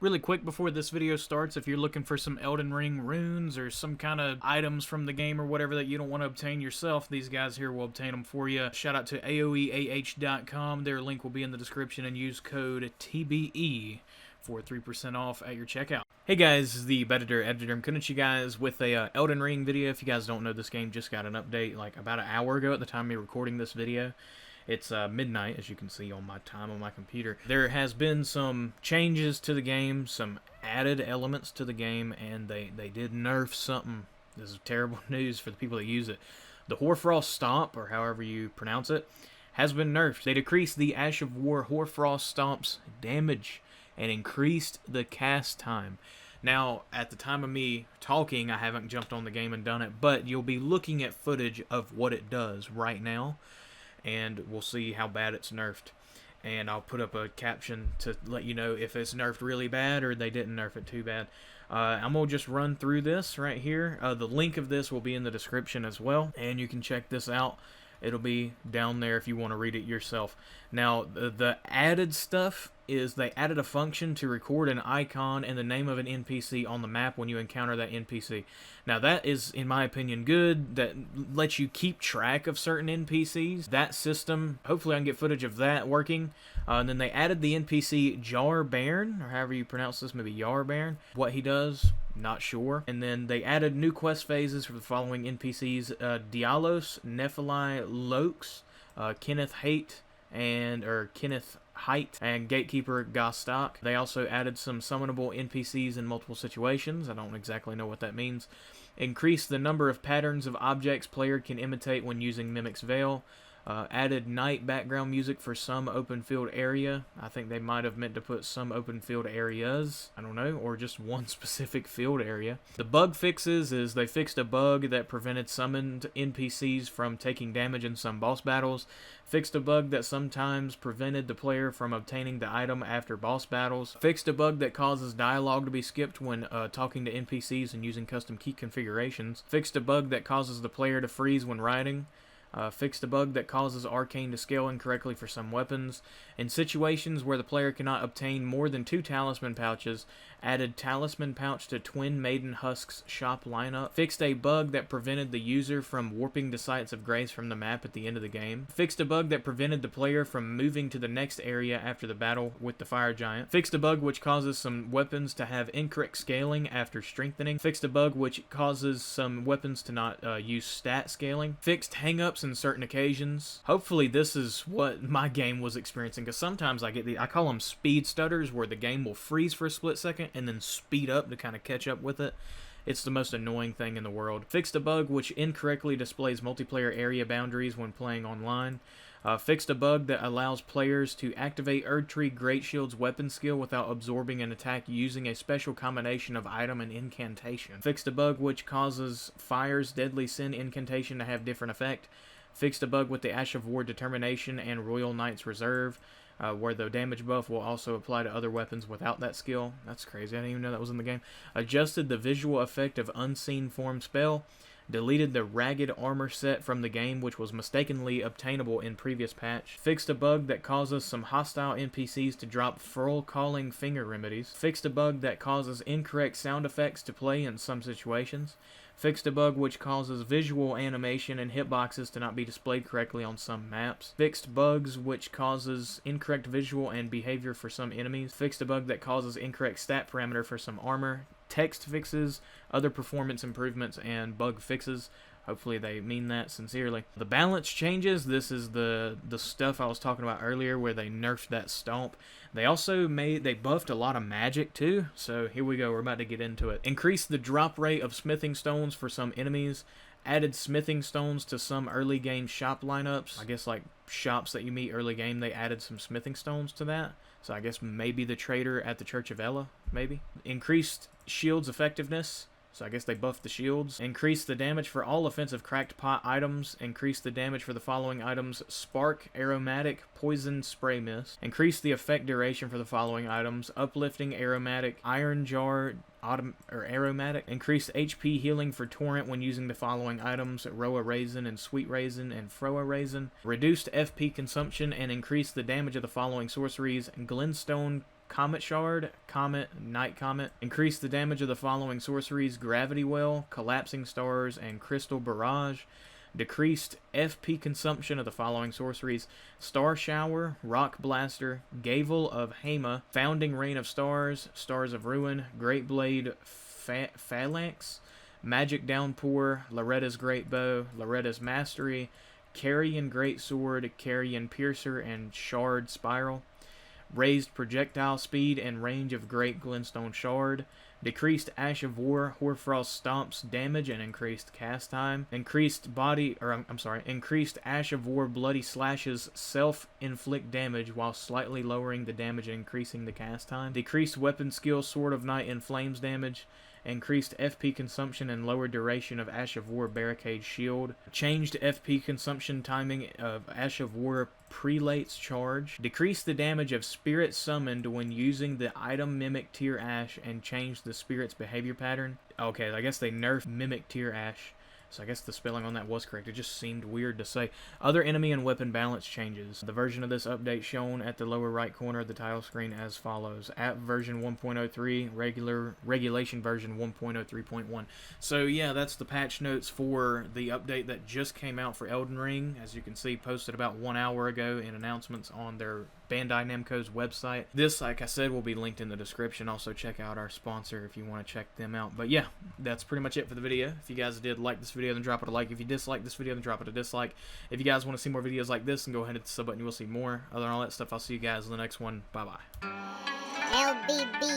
Really quick before this video starts, if you're looking for some Elden Ring runes or some kind of items from the game or whatever that you don't want to obtain yourself, these guys here will obtain them for you. Shout out to aoeah.com. Their link will be in the description, and use code TBE for 3% off at your checkout. Hey guys, this is the Editor. I'm coming at you guys with a Elden Ring video. If you guys don't know, this game just got an update like about an hour ago at the time of me recording this video. It's midnight, as you can see on my time on my computer. There has been some changes to the game, some added elements to the game, and they did nerf something. This is terrible news for the people that use it. The Hoarfrost Stomp, or however you pronounce it, has been nerfed. They decreased the Ash of War Hoarfrost Stomp's damage and increased the cast time. Now, at the time of me talking, I haven't jumped on the game and done it, but you'll be looking at footage of what it does right now, and we'll see how bad it's nerfed. And I'll put up a caption to let you know if it's nerfed really bad or they didn't nerf it too bad. I'm going to just run through this right here. The link of this will be in the description as well, and you can check this out. It'll be down there if you want to read it yourself. Now, the added stuff is they added a function to record an icon and the name of an NPC on the map when you encounter that NPC. Now, that is, in my opinion, good. That lets you keep track of certain NPCs. That system, hopefully I can get footage of that working. And then they added the NPC Jar Baron, or however you pronounce this, maybe Yar Baron. What he does, not sure. And then they added new quest phases for the following NPCs: Dialos, Nephili Lokes, Kenneth Haight, Kenneth Height, and Gatekeeper Gostok. They also added some summonable NPCs in multiple situations. I don't exactly know what that means. Increased the number of patterns of objects player can imitate when using Mimic's Veil. Added night background music for some open field area. I think they might have meant to put some open field areas, I don't know, or just one specific field area. The bug fixes is they fixed a bug that prevented summoned NPCs from taking damage in some boss battles. Fixed a bug that sometimes prevented the player from obtaining the item after boss battles. Fixed a bug that causes dialogue to be skipped when talking to NPCs and using custom key configurations. Fixed a bug that causes the player to freeze when riding. Fixed a bug that causes arcane to scale incorrectly for some weapons. In situations where the player cannot obtain more than 2 talisman pouches, added talisman pouch to Twin Maiden Husk's shop lineup. Fixed a bug that prevented the user from warping to sites of grace from the map at the end of the game. Fixed a bug that prevented the player from moving to the next area after the battle with the fire giant. Fixed a bug which causes some weapons to have incorrect scaling after strengthening. Fixed a bug which causes some weapons to not use stat scaling. Fixed hangups in certain occasions. Hopefully this is what my game was experiencing, because sometimes I get I call them speed stutters, where the game will freeze for a split second and then speed up to kind of catch up with it. It's the most annoying thing in the world. Fixed a bug which incorrectly displays multiplayer area boundaries when playing online. Fixed a bug that allows players to activate Erdtree Great Shield's weapon skill without absorbing an attack using a special combination of item and incantation. Fixed a bug which causes Fire's Deadly Sin incantation to have different effect. Fixed a bug with the Ash of War Determination and Royal Knight's Reserve, where the damage buff will also apply to other weapons without that skill. That's crazy, I didn't even know that was in the game. Adjusted the visual effect of Unseen Form spell. Deleted the Ragged Armor set from the game, which was mistakenly obtainable in previous patch. Fixed a bug that causes some hostile NPCs to drop Furl Calling Finger Remedies. Fixed a bug that causes incorrect sound effects to play in some situations. Fixed a bug which causes visual animation and hitboxes to not be displayed correctly on some maps. Fixed bugs which causes incorrect visual and behavior for some enemies. Fixed a bug that causes incorrect stat parameter for some armor. Text fixes, other performance improvements, and bug fixes. Hopefully they mean that sincerely. The balance changes. This is the stuff I was talking about earlier where they nerfed that stomp. They also buffed a lot of magic too. So here we go. We're about to get into it. Increased the drop rate of smithing stones for some enemies. Added smithing stones to some early game shop lineups. I guess like shops that you meet early game, they added some smithing stones to that. So I guess maybe the trader at the Church of Ella, maybe. Increased shields effectiveness. So I guess they buffed the shields. Increased the damage for all offensive cracked pot items. Increased the damage for the following items: Spark, Aromatic, Poison, Spray Mist. Increased the effect duration for the following items: Uplifting, Aromatic, Iron Jar, Aromatic. Increased HP healing for Torrent when using the following items: Roa Raisin and Sweet Raisin and Froa Raisin. Reduced FP consumption and increased the damage of the following sorceries: Glenstone Comet Shard, Comet, Night Comet. Increase the damage of the following sorceries: Gravity Well, Collapsing Stars, and Crystal Barrage. Decreased FP consumption of the following sorceries: Star Shower, Rock Blaster, Gavel of Hema, Founding Rain of Stars, Stars of Ruin, Great Blade Phalanx, Magic Downpour, Loretta's Great Bow, Loretta's Mastery, Carrion Great Sword, Carrion Piercer, and Shard Spiral. Raised projectile speed and range of Great Glintstone Shard. Decreased Ash of War, Hoarfrost Stomps damage and increased cast time. Increased Ash of War Bloody Slashes self-inflict damage while slightly lowering the damage and increasing the cast time. Decreased weapon skill Sword of Night and Flames damage. Increased FP consumption and lower duration of Ash of War Barricade Shield. Changed FP consumption timing of Ash of War Prelate's Charge. Decreased the damage of Spirit Summoned when using the item Mimic Tear Ash and changed the spirit's behavior pattern. Okay, I guess they nerfed Mimic Tear Ash. So I guess the spelling on that was correct. It just seemed weird to say. Other enemy and weapon balance changes. The version of this update shown at the lower right corner of the title screen as follows. App version 1.03, regulation version 1.03.1. So yeah, that's the patch notes for the update that just came out for Elden Ring. As you can see, posted about 1 hour ago in announcements on their Bandai Namco's website. This, like I said, will be linked in the description. Also check out our sponsor if you want to check them out. But yeah, that's pretty much it for the video. If you guys did like this video, then drop it a like. If you dislike this video, then drop it a dislike. If you guys want to see more videos like this, then go ahead and hit the sub button. You will see more. Other than all that stuff, I'll see you guys in the next one. Bye bye. LBB